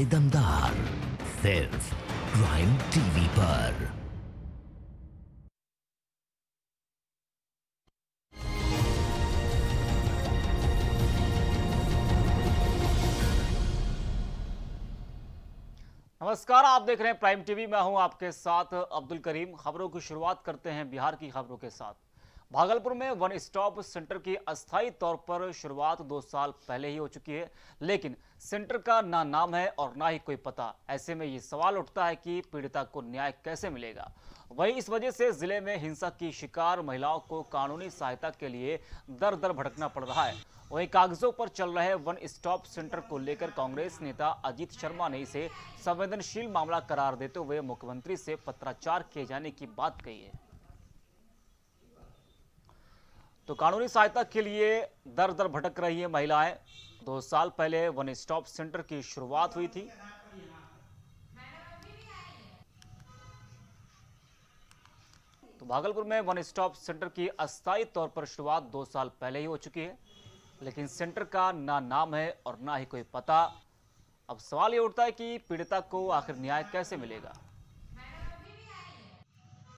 दमदार सिर्फ prime TV पर। नमस्कार, आप देख रहे हैं प्राइम टीवी। मैं हूं आपके साथ अब्दुल करीम। खबरों की शुरुआत करते हैं बिहार की खबरों के साथ। भागलपुर में वन स्टॉप सेंटर की अस्थायी तौर पर शुरुआत 2 साल पहले ही हो चुकी है, लेकिन सेंटर का ना नाम है और ना ही कोई पता। ऐसे में ये सवाल उठता है कि पीड़िता को न्याय कैसे मिलेगा। वहीं इस वजह से जिले में हिंसा की शिकार महिलाओं को कानूनी सहायता के लिए दर दर भटकना पड़ रहा है। वहीं कागजों पर चल रहे वन स्टॉप सेंटर को लेकर कांग्रेस नेता अजीत शर्मा ने इसे संवेदनशील मामला करार देते हुए मुख्यमंत्री से पत्राचार किए जाने की बात कही है। तो कानूनी सहायता के लिए दर दर भटक रही है महिलाएं। 2 साल पहले वन स्टॉप सेंटर की शुरुआत हुई थी। तो भागलपुर में वन स्टॉप सेंटर की अस्थायी तौर पर शुरुआत 2 साल पहले ही हो चुकी है, लेकिन सेंटर का ना नाम है और ना ही कोई पता। अब सवाल ये उठता है कि पीड़िता को आखिर न्याय कैसे मिलेगा।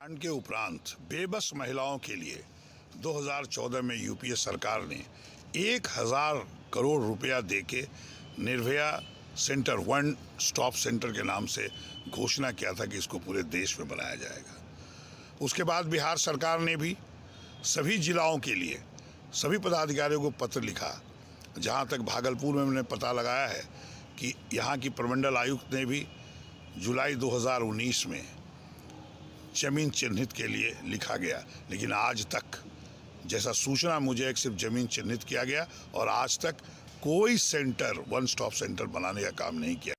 के उपरांत बेबस महिलाओं के लिए 2014 में यूपीए सरकार ने 1000 करोड़ रुपया देके Nirbhaya centre, one stop centre के नाम से घोषणा किया था कि इसको पूरे देश में बनाया जाएगा। उसके बाद बिहार सरकार ने भी सभी जिलाओं के लिए सभी पदाधिकारियों को पत्र लिखा। जहां तक भागलपुर में मैंने पता लगाया है कि यहाँ की प्रमंडल आयुक्त ने भी जुलाई 2019 में जमीन चिन्हित के लिए लिखा गया, लेकिन आज तक जैसा सूचना मुझे एक सिर्फ जमीन चिन्हित किया गया और आज तक कोई सेंटर, वन स्टॉप सेंटर बनाने का काम नहीं किया।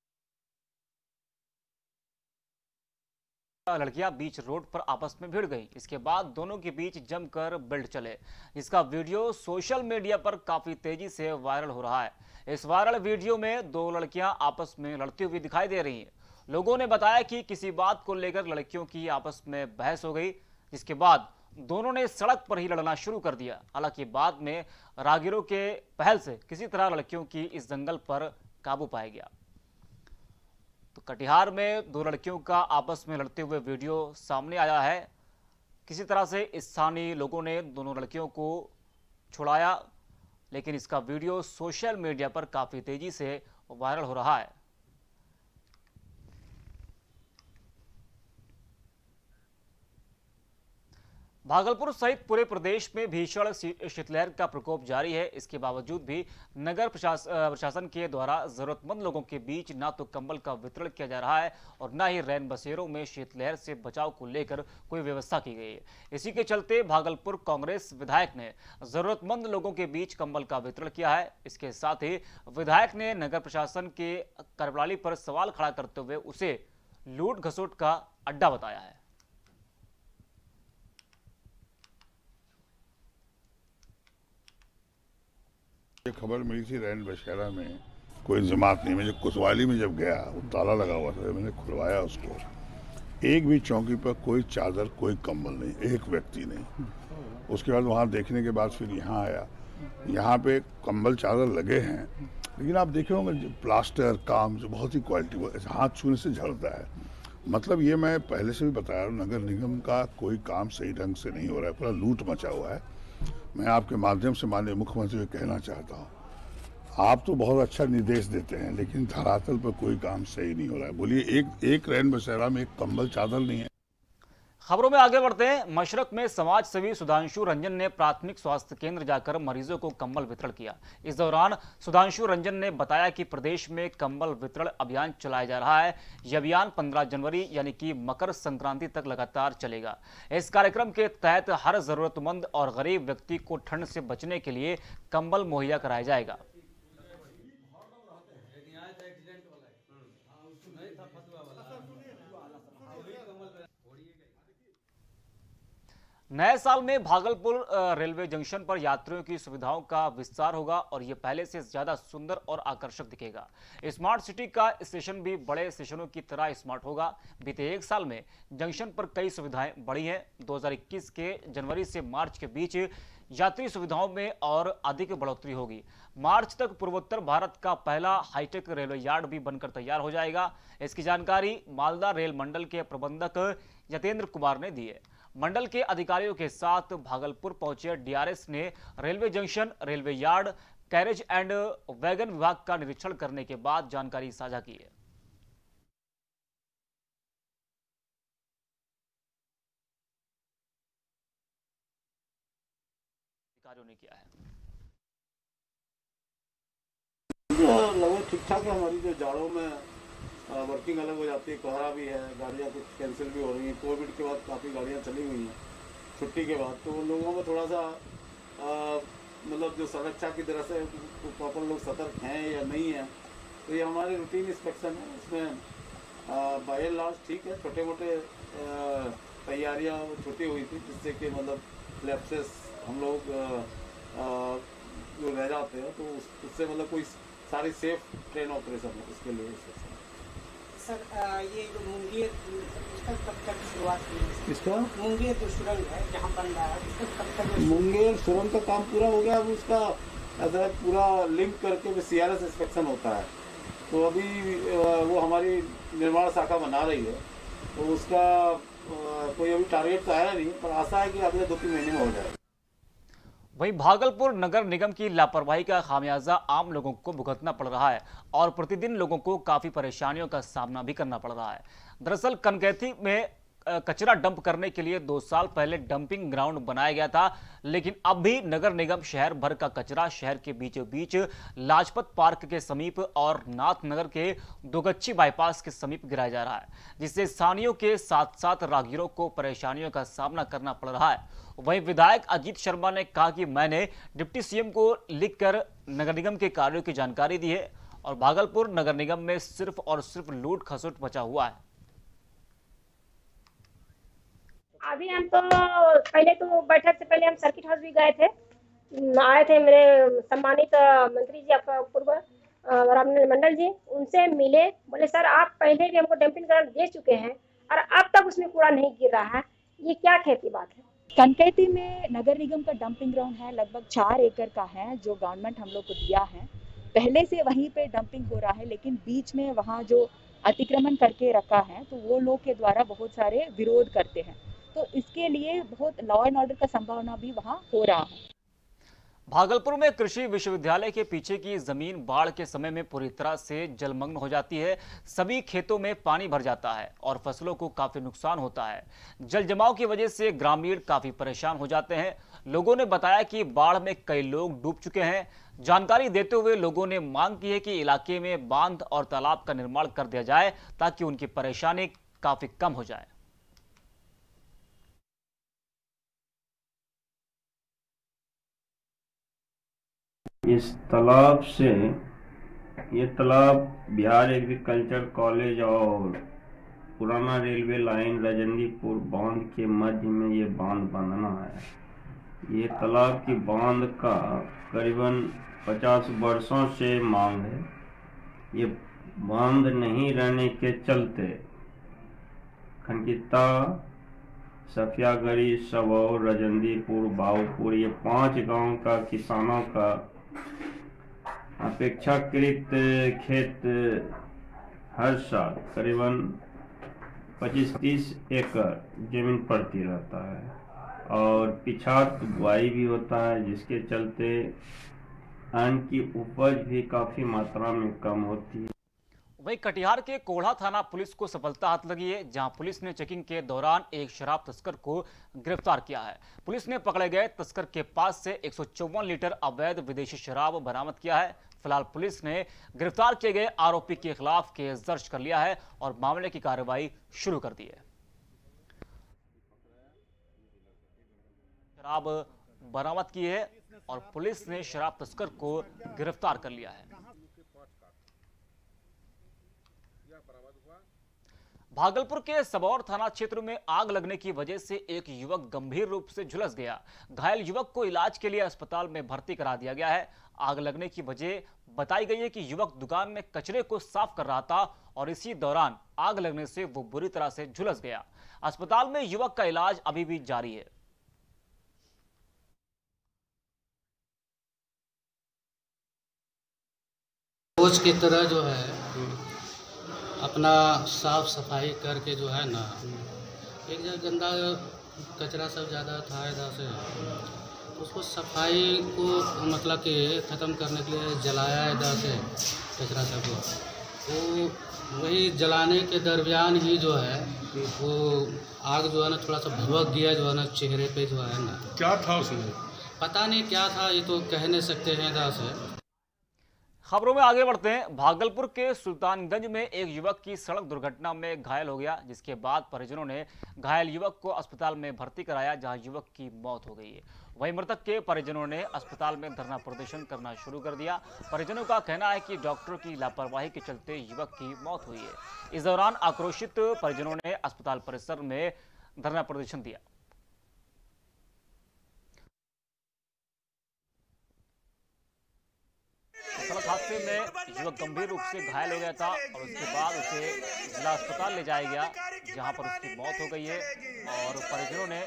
लड़कियां बीच रोड पर आपस में भिड़ गईं। इसके बाद दोनों के बीच जमकर बेल्ट चले। इसका वीडियो सोशल मीडिया पर काफी तेजी से वायरल हो रहा है। इस वायरल वीडियो में 2 लड़कियां आपस में लड़ती हुई दिखाई दे रही हैं। लोगों ने बताया कि किसी बात को लेकर लड़कियों की आपस में बहस हो गई, जिसके बाद दोनों ने सड़क पर ही लड़ना शुरू कर दिया। हालांकि बाद में राहगीरों के पहल से किसी तरह लड़कियों की इस दंगल पर काबू पाया गया। तो कटिहार में 2 लड़कियों का आपस में लड़ते हुए वीडियो सामने आया है। किसी तरह से स्थानीय लोगों ने दोनों लड़कियों को छुड़ाया, लेकिन इसका वीडियो सोशल मीडिया पर काफी तेजी से वायरल हो रहा है। भागलपुर सहित पूरे प्रदेश में भीषण शीतलहर का प्रकोप जारी है। इसके बावजूद भी नगर प्रशासन के द्वारा जरूरतमंद लोगों के बीच ना तो कंबल का वितरण किया जा रहा है और ना ही रैन बसेरों में शीतलहर से बचाव को लेकर कोई व्यवस्था की गई है। इसी के चलते भागलपुर कांग्रेस विधायक ने जरूरतमंद लोगों के बीच कंबल का वितरण किया है। इसके साथ ही विधायक ने नगर प्रशासन के कार्यप्रणाली पर सवाल खड़ा करते हुए उसे लूट घसोट का अड्डा बताया है। ये खबर मिली थी रैन बसेरा में कोई जमात नहीं। मैं जब कोतवाली में जब गया, वो ताला लगा हुआ था, मैंने खुलवाया उसको। एक भी चौकी पर कोई चादर, कोई कंबल नहीं, एक व्यक्ति नहीं। उसके बाद वहाँ देखने के बाद फिर यहाँ आया। यहाँ पे कंबल चादर लगे हैं, लेकिन आप देखे होंगे प्लास्टर काम जो बहुत ही क्वालिटी, हाथ छूने से झड़ता है। मतलब ये मैं पहले से भी बताया हूँ, नगर निगम का कोई काम सही ढंग से नहीं हो रहा है, पूरा लूट मचा हुआ है। मैं आपके माध्यम से माननीय मुख्यमंत्री को कहना चाहता हूँ, आप तो बहुत अच्छा निर्देश देते हैं, लेकिन धरातल पर कोई काम सही नहीं हो रहा है। बोलिए, एक रैन बसेरा में एक कंबल चादर नहीं है। खबरों में आगे बढ़ते हैं। मशरक में समाज सेवी सुधांशु रंजन ने प्राथमिक स्वास्थ्य केंद्र जाकर मरीजों को कंबल वितरण किया। इस दौरान सुधांशु रंजन ने बताया कि प्रदेश में कंबल वितरण अभियान चलाया जा रहा है। यह अभियान 15 जनवरी यानी कि मकर संक्रांति तक लगातार चलेगा। इस कार्यक्रम के तहत हर जरूरतमंद और गरीब व्यक्ति को ठंड से बचने के लिए कंबल मुहैया कराया जाएगा। नए साल में भागलपुर रेलवे जंक्शन पर यात्रियों की सुविधाओं का विस्तार होगा और यह पहले से ज्यादा सुंदर और आकर्षक दिखेगा। स्मार्ट सिटी का स्टेशन भी बड़े स्टेशनों की तरह स्मार्ट होगा। बीते 1 साल में जंक्शन पर कई सुविधाएं बढ़ी हैं। 2021 के जनवरी से मार्च के बीच यात्री सुविधाओं में और अधिक बढ़ोतरी होगी। मार्च तक पूर्वोत्तर भारत का पहला हाईटेक रेलवे यार्ड भी बनकर तैयार हो जाएगा। इसकी जानकारी मालदा रेल मंडल के प्रबंधक यतेंद्र कुमार ने दी है। मंडल के अधिकारियों के साथ भागलपुर पहुंचे डीआरएस ने railway junction, railway yard, carriage and wagon विभाग का निरीक्षण करने के बाद जानकारी साझा की है। अधिकारियों ने किया है। लगभग ठीक ठाक है। हमारी जो जाड़ों में वर्किंग अलग हो जाती है, कोहरा भी है, गाड़ियाँ कुछ कैंसिल भी हो रही हैं। कोविड के बाद काफ़ी गाड़ियाँ चली हुई हैं छुट्टी के बाद, तो लोगों में थोड़ा सा मतलब जो सुरक्षा की तरह से प्रॉपर लोग सतर्क हैं या नहीं है, तो ये हमारे रूटीन इंस्पेक्शन है। इसमें बाय एंड लार्ज ठीक है। छोटे मोटे तैयारियाँ छुट्टी हुई थी जिससे कि मतलब लैप्सेस हम लोग जो रह जाते हैं, तो उससे मतलब कोई सारी सेफ ट्रेन ऑपरेशन है, उसके लिए सर ये जो मुंगेर इसका कब तक शुरुआत हुई? इसका मुंगेर जो सुरंग है जहाँ बन रहा है उसका कब तक? मुंगेर सुरंग का काम पूरा हो गया। अब उसका ऐसा पूरा लिंक करके CRS इंस्पेक्शन होता है, तो अभी वो हमारी निर्माण शाखा बना रही है, तो उसका कोई अभी टारगेट तो आया नहीं, पर आशा है कि अगले 2-3 महीने में हो जाएगा। वहीं भागलपुर नगर निगम की लापरवाही का खामियाजा आम लोगों को भुगतना पड़ रहा है और प्रतिदिन लोगों को काफी परेशानियों का सामना भी करना पड़ रहा है। दरअसल कनकैथी में कचरा डंप करने के लिए 2 साल पहले डंपिंग ग्राउंड बनाया गया था, लेकिन अब भी नगर निगम शहर भर का कचरा शहर के बीचों बीच लाजपत पार्क के समीप और नाथ नगर के दोगच्छी बाईपास के समीप गिराया जा रहा है, जिससे स्थानीयों के साथ साथ राहगीरों को परेशानियों का सामना करना पड़ रहा है। वहीं विधायक अजीत शर्मा ने कहा कि मैंने डिप्टी सीएम को लिखकर नगर निगम के कार्यों की जानकारी दी है और भागलपुर नगर निगम में सिर्फ और सिर्फ लूट खसोट बचा हुआ है। अभी हम तो पहले तो बैठक से पहले हम सर्किट हाउस भी गए थे, आए थे मेरे सम्मानित मंत्री जी, आपका पूर्व मंडल जी, उनसे मिले। बोले सर आप पहले भी हमको डंपिंग ग्राउंड दे चुके हैं और अब तक उसमें कूड़ा नहीं गिर रहा है, ये क्या खेती बात है? कनकैती में नगर निगम का डंपिंग ग्राउंड है, लगभग 4 एकड़ का है, जो गवर्नमेंट हम लोग को दिया है। पहले से वहीं पे डंपिंग हो रहा है, लेकिन बीच में वहाँ जो अतिक्रमण करके रखा है, तो वो लोग के द्वारा बहुत सारे विरोध करते हैं, तो इसके लिए बहुत लॉ एंड ऑर्डर का संभावना भी वहाँ हो रहा है। भागलपुर में कृषि विश्वविद्यालय के पीछे की जमीन बाढ़ के समय में पूरी तरह से जलमग्न हो जाती है। सभी खेतों में पानी भर जाता है और फसलों को काफी नुकसान होता है। जल जमाव की वजह से ग्रामीण काफी परेशान हो जाते हैं। लोगों ने बताया कि बाढ़ में कई लोग डूब चुके हैं। जानकारी देते हुए लोगों ने मांग की है कि इलाके में बांध और तालाब का निर्माण कर दिया जाए ताकि उनकी परेशानी काफी कम हो जाए। इस तालाब से, ये तालाब बिहार एग्रीकल्चर कॉलेज और पुराना रेलवे लाइन रजनीपुर बांध के मध्य में ये बांध बंधना है। ये तालाब की बांध का करीबन 50 वर्षों से मांग है। ये बांध नहीं रहने के चलते खनकिता, सफियागढ़ी, सबौर, रजनीपुर, बाऊपुर, ये 5 गांव का किसानों का अपेक्षाकृत खेत हर साल करीबन 25-30 एकड़ जमीन पड़ती रहता है और पिछात बुआई भी होता है, जिसके चलते अन्न की उपज भी काफी मात्रा में कम होती है। वहीं कटिहार के कोढ़ा थाना पुलिस को सफलता हाथ लगी है, जहां पुलिस ने चेकिंग के दौरान एक शराब तस्कर को गिरफ्तार किया है। पुलिस ने पकड़े गए तस्कर के पास से 154 लीटर अवैध विदेशी शराब बरामद किया है। फिलहाल पुलिस ने गिरफ्तार किए गए आरोपी के खिलाफ केस दर्ज कर लिया है और मामले की कार्रवाई शुरू कर दी है। शराब बरामद की है और पुलिस ने शराब तस्कर को गिरफ्तार कर लिया है। भागलपुर के सबौर थाना क्षेत्र में आग लगने की वजह से एक युवक गंभीर रूप से झुलस गया। घायल युवक को इलाज के लिए अस्पताल में भर्ती करा दिया गया है। आग लगने की वजह बताई गई है कि युवक दुकान में कचरे को साफ कर रहा था और इसी दौरान आग लगने से वो बुरी तरह से झुलस गया। अस्पताल में युवक का इलाज अभी भी जारी है। रोज की तरह जो है अपना साफ सफाई करके जो है ना, एक जगह गंदा कचरा सब ज़्यादा था इधर से, तो उसको सफाई को मतलब कि ख़त्म करने के लिए जलाया इधर से कचरा सब को। तो वही जलाने के दरमियान ही जो है वो आग जो है ना थोड़ा सा भभक गया जो है ना चेहरे पे जो है ना। क्या था उसमें? पता नहीं क्या था, ये तो कह नहीं सकते हैं इधर से। खबरों में आगे बढ़ते हैं। भागलपुर के सुल्तानगंज में एक युवक की सड़क दुर्घटना में घायल हो गया, जिसके बाद परिजनों ने घायल युवक को अस्पताल में भर्ती कराया, जहां युवक की मौत हो गई है। वहीं मृतक के परिजनों ने अस्पताल में धरना प्रदर्शन करना शुरू कर दिया। परिजनों का कहना है कि डॉक्टरों की लापरवाही के चलते युवक की मौत हुई है। इस दौरान आक्रोशित परिजनों ने अस्पताल परिसर में धरना प्रदर्शन दिया। सड़क हादसे में युवक गंभीर रूप से घायल हो गया था और उसके बाद उसे जिला अस्पताल ले जाया गया, जहां पर उसकी मौत हो गई है और परिजनों ने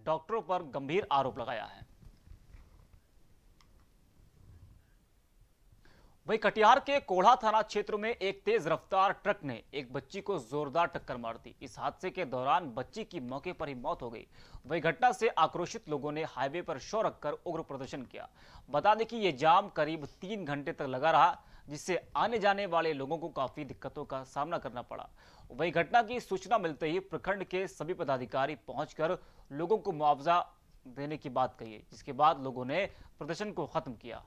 डॉक्टरों पर गंभीर आरोप लगाया है। वहीं कटिहार के कोढ़ा थाना क्षेत्र में एक तेज रफ्तार ट्रक ने एक बच्ची को जोरदार टक्कर मार दी। इस हादसे के दौरान बच्ची की मौके पर ही मौत हो गई। वहीं घटना से आक्रोशित लोगों ने हाईवे पर शव रखकर उग्र प्रदर्शन किया। बता दें कि यह जाम करीब 3 घंटे तक लगा रहा, जिससे आने जाने वाले लोगों को काफी दिक्कतों का सामना करना पड़ा। वहीं घटना की सूचना मिलते ही प्रखंड के सभी पदाधिकारी पहुंचकर लोगों को मुआवजा देने की बात कही, जिसके बाद लोगों ने प्रदर्शन को खत्म किया।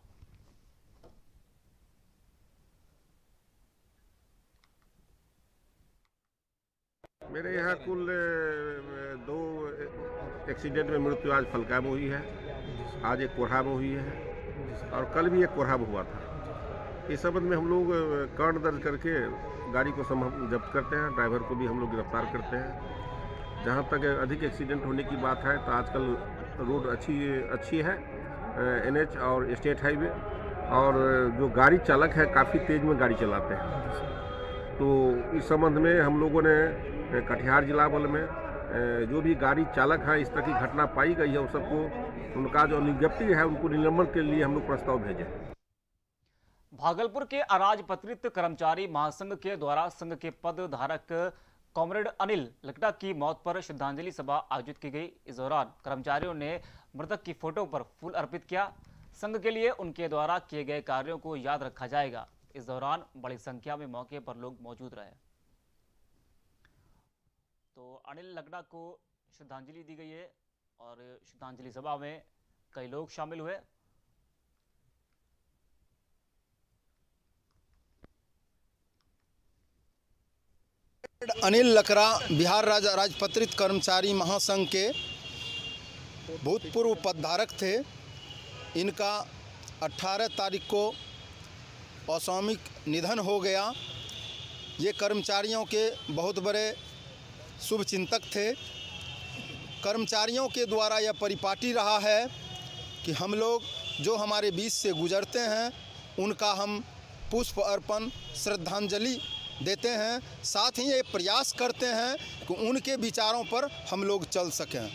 मेरे यहाँ कुल 2 एक्सीडेंट में मृत्यु आज फलका में हुई है, आज एक कोढ़ा में हुई है और कल भी एक कोढ़ा में हुआ था। इस संबंध में हम लोग कांड दर्ज करके गाड़ी को जब्त करते हैं, ड्राइवर को भी हम लोग गिरफ्तार करते हैं। जहाँ तक अधिक एक्सीडेंट होने की बात है तो आजकल रोड अच्छी है, NH और स्टेट हाईवे, और जो गाड़ी चालक है काफ़ी तेज़ में गाड़ी चलाते हैं। तो इस संबंध में हम लोगों ने कटिहार जिला बल में जो भी गाड़ी चालक है इस तरह की घटना पाई गई है उन सबको, उनका जो नियुक्ति है उनको निलंबन के लिए हम लोग प्रस्ताव भेजे। भागलपुर के अराजपत्रित कर्मचारी महासंघ के द्वारा संघ के पद धारक कॉमरेड अनिल लकड़ा की मौत पर श्रद्धांजलि सभा आयोजित की गई। इस दौरान कर्मचारियों ने मृतक की फोटो पर फूल अर्पित किया। संघ के लिए उनके द्वारा किए गए कार्यों को याद रखा जाएगा। इस दौरान बड़ी संख्या में मौके पर लोग मौजूद रहे। तो अनिल लकड़ा को श्रद्धांजलि दी गई है और श्रद्धांजलि सभा में कई लोग शामिल हुए। अनिल लकड़ा बिहार राज्य राजपत्रित कर्मचारी महासंघ के भूतपूर्व पदधारक थे। इनका 18 तारीख को असामयिक निधन हो गया। ये कर्मचारियों के बहुत बड़े शुभचिंतक थे। कर्मचारियों के द्वारा यह परिपाटी रहा है कि हम लोग जो हमारे बीच से गुजरते हैं उनका हम पुष्प अर्पण श्रद्धांजलि देते हैं, साथ ही ये प्रयास करते हैं कि उनके विचारों पर हम लोग चल सकें।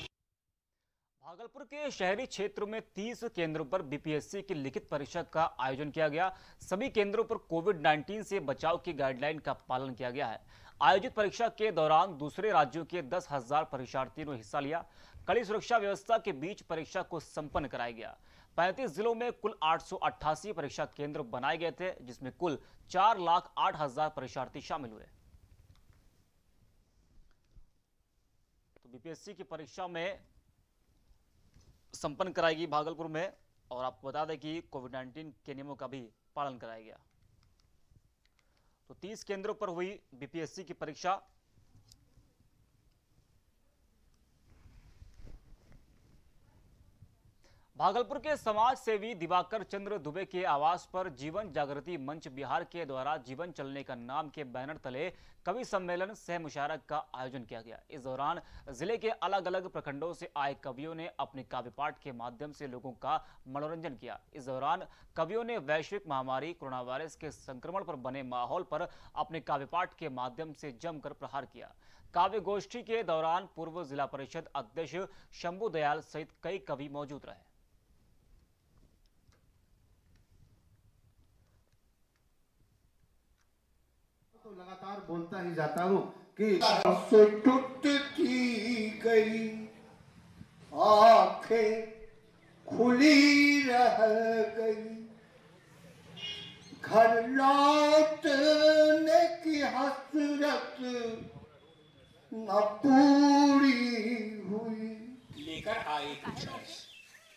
भागलपुर के शहरी क्षेत्रों में 30 केंद्रों पर बीपीएससी की लिखित परीक्षा का आयोजन किया गया। सभी केंद्रों पर कोविड-19 से बचाव की गाइडलाइन का पालन किया गया है। आयोजित परीक्षा के दौरान दूसरे राज्यों के 10,000 परीक्षार्थियों ने हिस्सा लिया। कड़ी सुरक्षा व्यवस्था के बीच परीक्षा को संपन्न कराया गया। 35 जिलों में कुल 888 परीक्षा केंद्र बनाए गए थे, जिसमें कुल 4,08,000 परीक्षार्थी शामिल हुए। तो बीपीएससी की परीक्षा में संपन्न कराएगी भागलपुर में, और आपको बता दें कि कोविड-19 के नियमों का भी पालन कराया गया। तो 30 केंद्रों पर हुई बीपीएससी की परीक्षा। भागलपुर के समाज सेवी दिवाकर चंद्र दुबे के आवास पर जीवन जागृति मंच बिहार के द्वारा जीवन चलने का नाम के बैनर तले कवि सम्मेलन सह मुशायरा का आयोजन किया गया। इस दौरान जिले के अलग अलग प्रखंडों से आए कवियों ने अपने काव्य पाठ के माध्यम से लोगों का मनोरंजन किया। इस दौरान कवियों ने वैश्विक महामारी कोरोना वायरस के संक्रमण पर बने माहौल पर अपने काव्य पाठ के माध्यम से जमकर प्रहार किया। काव्य गोष्ठी के दौरान पूर्व जिला परिषद अध्यक्ष शंभू दयाल सहित कई कवि मौजूद रहे। तो लगातार बोलता ही जाता हूँ कि टूटती गई आंखें खुली रह गई, घर लौटने की हसरत न पूरी हुई। लेकर आए कुछ वर्ष,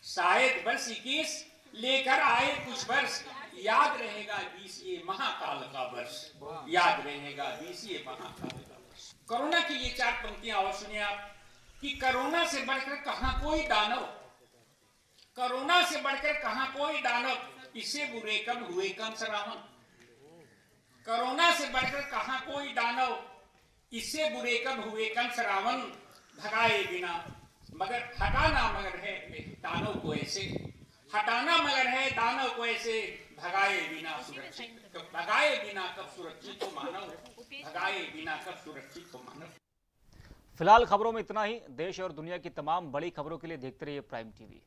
शायद वर्ष 21 लेकर आए कुछ वर्ष, याद रहेगा 20 ये महाकाल का वर्ष, याद रहेगा 20 ये महाकाल का वर्ष। कोरोना की ये 4 पंक्तियां और सुनिए आप कि कोरोना से बढ़कर कहां कोई दानव, कोरोना से बढ़कर कहां कोई दानव, इससे बुरे कब हुए कंस रावण। कोरोना से बढ़कर कहां कोई दानव, इससे बुरे कब हुए कंस रावण। भगाए बिना मगर हटाना मगर है दानव को ऐसे, हटाना मगर है दानव को ऐसे, भगाए बिना सुरक्षित, भगाए बिना कब सुरक्षित हो मानव, भगाए बिना कब सुरक्षित हो मानव। फिलहाल खबरों में इतना ही। देश और दुनिया की तमाम बड़ी खबरों के लिए देखते रहिए प्राइम टीवी।